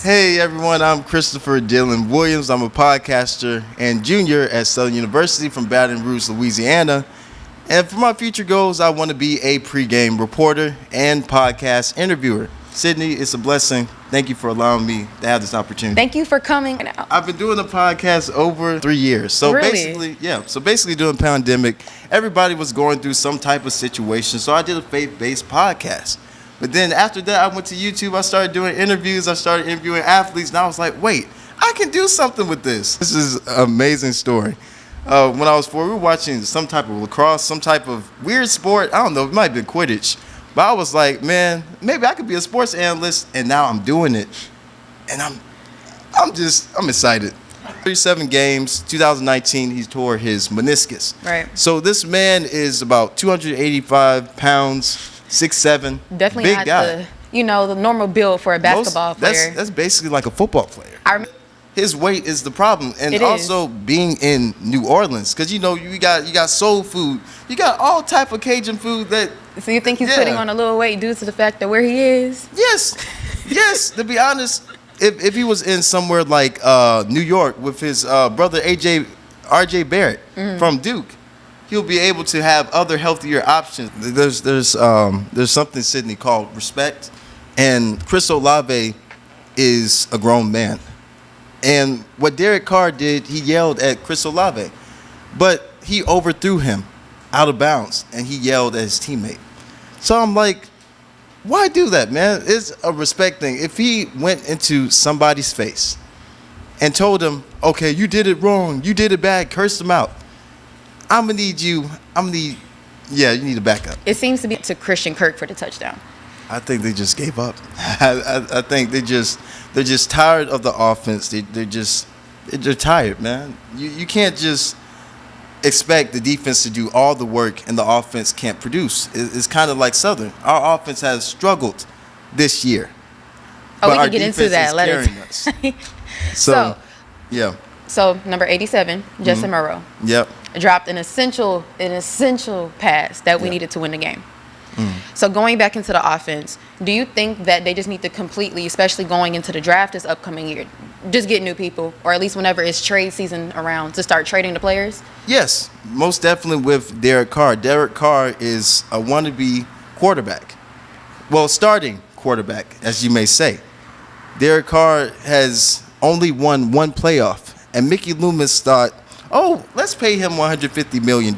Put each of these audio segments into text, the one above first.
Hey everyone, I'm Christopher Dylan Williams. I'm a podcaster and junior at Southern University from Baton Rouge, Louisiana. And for my future goals, I want to be a pregame reporter and podcast interviewer. Sydney, it's a blessing. Thank you for allowing me to have this opportunity. Thank you for coming. I've been doing the podcast over 3 years. So Really? basically during the pandemic, everybody was going through some type of situation. So I did a faith-based podcast. But then after that, I went to YouTube. I started doing interviews. I started interviewing athletes. And I was like, wait, I can do something with this. This is an amazing story. When I was 4, we were watching some type of lacrosse, some type of weird sport. I don't know. It might have been Quidditch. But I was like, man, maybe I could be a sports analyst. And now I'm doing it. And I'm excited. 37 games, 2019, he tore his meniscus. Right. So this man is about 285 pounds. 6'7", Definitely big not guy. the normal build for a basketball player. That's basically like a football player. His weight is the problem, and It also is. being in New Orleans, because you got soul food, you got all type of Cajun food that. So you think he's Yeah. putting on a little weight due to the fact that where he is? Yes. To be honest, if he was in somewhere like New York with his brother R.J. Barrett from Duke, he'll be able to have other healthier options. There's something, Sydney, called respect, and Chris Olave is a grown man. And what Derek Carr did, he yelled at Chris Olave, but he overthrew him out of bounds, and he yelled at his teammate. So I'm like, why do that, man? It's a respect thing. If he went into somebody's face and told him, okay, you did it wrong, you did it bad, cursed him out, you need to back up. It seems to be to Christian Kirk for the touchdown. I think they just gave up. I think they're just tired of the offense. They're tired, man. You can't just expect the defense to do all the work and the offense can't produce. It's kind of like Southern. Our offense has struggled this year. Oh, but we our can get into defense that. is carrying us. So, Yeah. so number 87, Justin Monroe, Yep. dropped an essential pass that we needed to win the game. So going back into the offense, do you think that they just need to completely, especially going into the draft this upcoming year, just get new people, or at least whenever it's trade season around, to start trading the players? Yes, most definitely with Derek Carr. Derek Carr is a wannabe quarterback. Well, starting quarterback, as you may say. Derek Carr has only won one playoff, and Mickey Loomis thought, oh, let's pay him $150 million.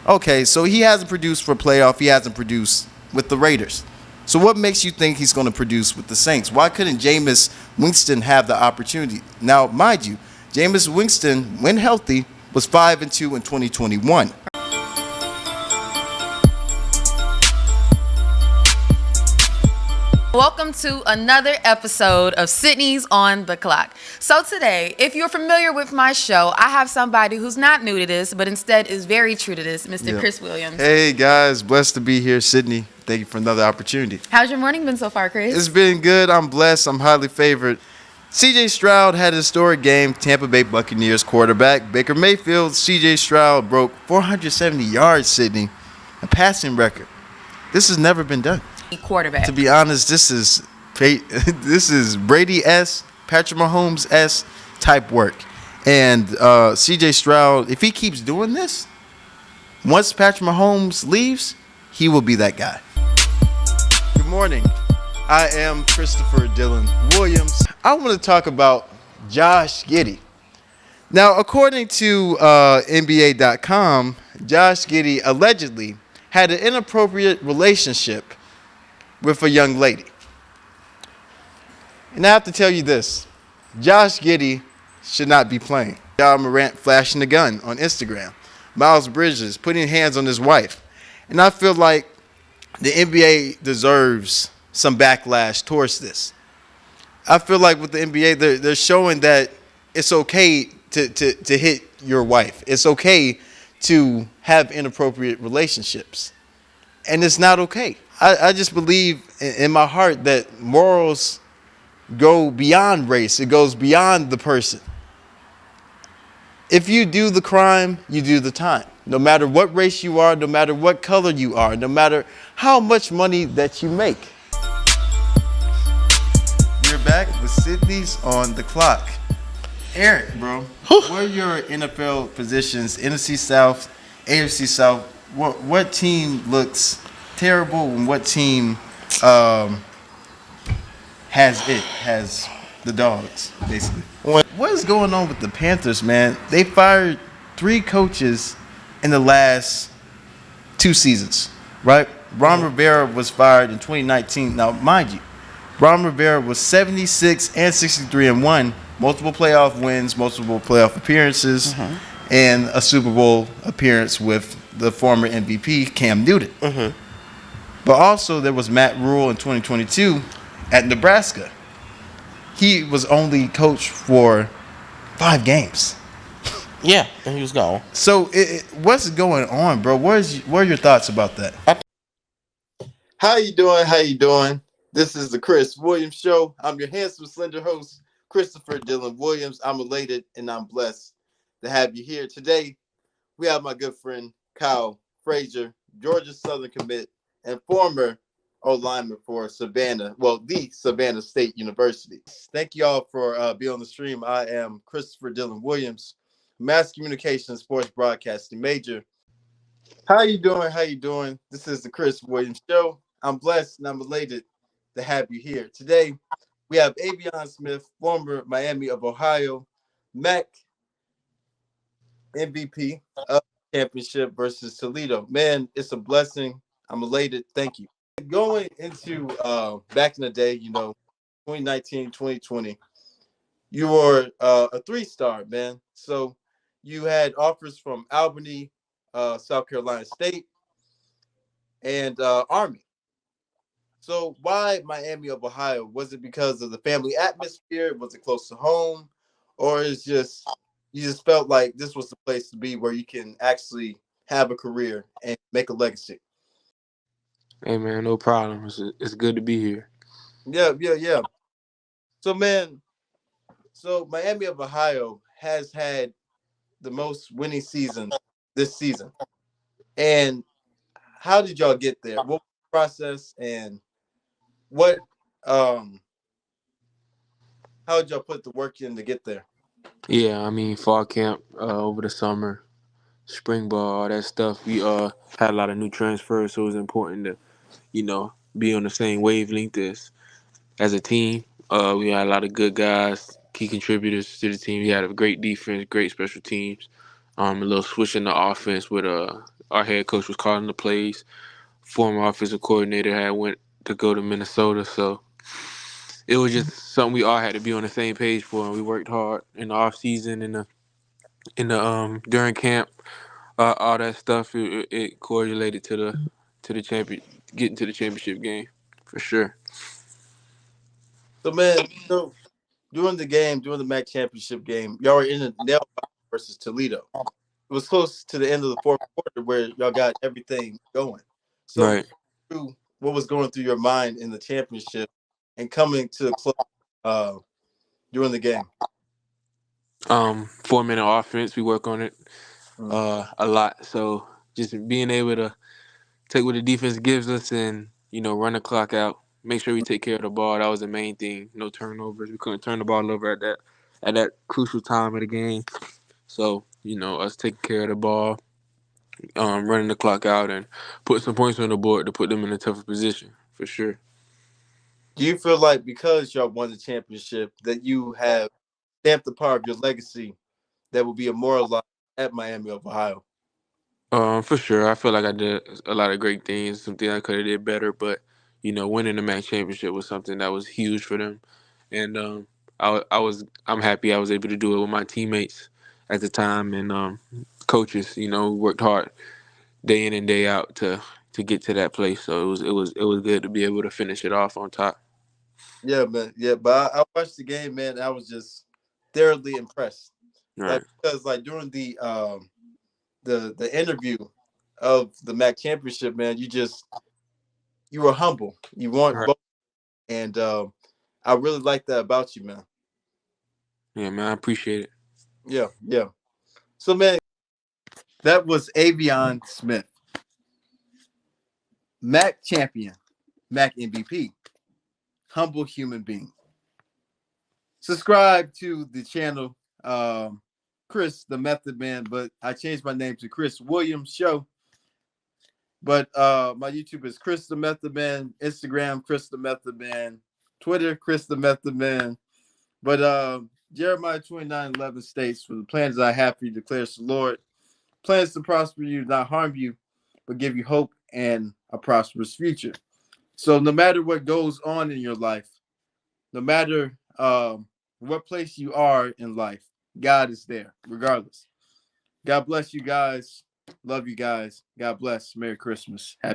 Okay, so he hasn't produced for playoff. He hasn't produced with the Raiders. So what makes you think he's going to produce with the Saints? Why couldn't Jameis Winston have the opportunity? Now, mind you, Jameis Winston, when healthy, was 5-2 in 2021. Welcome to another episode of Sydney's on the Clock. So today, if you're familiar with my show, I have somebody who's not new to this, but instead is very true to this, Mr. Yeah. Chris Williams. Hey, guys. Blessed to be here, Sydney. Thank you for another opportunity. How's your morning been so far, Chris? It's been good. I'm blessed. I'm highly favored. C.J. Stroud had a historic game. Tampa Bay Buccaneers quarterback Baker Mayfield. C.J. Stroud broke 470 yards, Sydney, a passing record. This has never been done. Quarterback. To be honest, this is Brady-esque, Patrick Mahomes-esque type work. And C.J. Stroud, if he keeps doing this, once Patrick Mahomes leaves, he will be that guy. Good morning. I am Christopher Dylan Williams. I want to talk about Josh Giddey. Now, according to NBA.com, Josh Giddey allegedly had an inappropriate relationship with a young lady. And I have to tell you this. Josh Giddey should not be playing. Ja Morant flashing the gun on Instagram. Miles Bridges putting hands on his wife. And I feel like the NBA deserves some backlash towards this. I feel like with the NBA, they're showing that it's okay to hit your wife. It's okay to have inappropriate relationships. And it's not okay. I just believe in my heart that morals go beyond race. It goes beyond the person. If you do the crime, you do the time. No matter what race you are, no matter what color you are, no matter how much money that you make. You're back with Sydney's on the clock. Eric, bro, what are your NFL positions? NFC South, AFC South. What team looks terrible, and what team um, has the dogs basically? What is going on with the Panthers, man? They fired 3 coaches in the last 2 seasons, right? Ron Rivera was fired in 2019. Now, mind you, Ron Rivera was 76 and 63 and 1, multiple playoff wins, multiple playoff appearances, and a Super Bowl appearance with the former MVP Cam Newton. But also there was Matt Rule in 2022 at Nebraska. He was only coached for 5 games. Yeah, and he was gone. So what's going on, bro? What are your thoughts about that? How you doing? How you doing? This is the Chris Williams Show. I'm your handsome, slender host, Christopher Dylan Williams. I'm elated and I'm blessed to have you here today. We have my good friend Kyle Frazier, Georgia Southern commit and former O-lineman for the Savannah State University. Thank you all for being on the stream. I am Christopher Dylan Williams, mass communication and sports broadcasting major. How you doing? How you doing? This is the Chris Williams Show. I'm blessed and I'm elated to have you here. Today, we have Avion Smith, former Miami of Ohio, MAC MVP of the championship versus Toledo. Man, it's a blessing. I'm elated. Thank you. Going into back in the day, 2019, 2020, you were a 3-star, man. So you had offers from Albany, South Carolina State, and Army. So why Miami of Ohio? Was it because of the family atmosphere? Was it close to home? Or is just you just felt like this was the place to be where you can actually have a career and make a legacy? Hey man, no problem. It's good to be here. Yeah. So man, Miami of Ohio has had the most winning season this season. And how did y'all get there? What was the process and what how did y'all put the work in to get there? Yeah, I mean fall camp over the summer, spring ball, all that stuff. We had a lot of new transfers, so it was important to be on the same wavelength as a team. We had a lot of good guys, key contributors to the team. We had a great defense, great special teams. A little switch in the offense with our head coach was calling the plays. Former offensive coordinator had went to go to Minnesota, so it was just something we all had to be on the same page for, and we worked hard in the off season and in the during camp, all that stuff. It correlated to the champion getting to the championship game for sure. So man, during the MAC championship game, y'all were in the nail biter versus Toledo. It was close to the end of the fourth quarter where y'all got everything going. So Right. what was going through your mind in the championship and coming to a close during the game? 4-minute offense, we work on it a lot. So just being able to take what the defense gives us and run the clock out, make sure we take care of the ball. That was the main thing. No turnovers. We couldn't turn the ball over at that crucial time of the game. So us taking care of the ball, running the clock out, and putting some points on the board to put them in a tougher position for sure. Do you feel like because y'all won the championship that you have stamped a part of your legacy that will be immortalized at Miami of Ohio? For sure. I feel like I did a lot of great things, something I could have did better, but winning the MAC championship was something that was huge for them, and I'm happy I was able to do it with my teammates at the time and coaches. Worked hard day in and day out to get to that place. So it was good to be able to finish it off on top. Yeah, man. Yeah, but I watched the game, man. And I was just thoroughly impressed. Right. Because during the interview of the MAC championship, man, you were humble. You weren't Right. both, and I really like that about you, man. Yeah, man. I appreciate it. Yeah. So, man, that was Avion Smith, MAC champion, MAC MVP, humble human being. Subscribe to the channel, Chris the Method Man, but I changed my name to Chris Williams Show. But my YouTube is Chris the Method Man, Instagram Chris the Method Man, Twitter Chris the Method Man. But Jeremiah 29:11 states, "For the plans I have for you, declares the Lord, plans to prosper you, not harm you, but give you hope and a prosperous future." So no matter what goes on in your life, no matter what place you are in life, God is there regardless. God bless you guys. Love you guys. God bless. Merry Christmas. Happy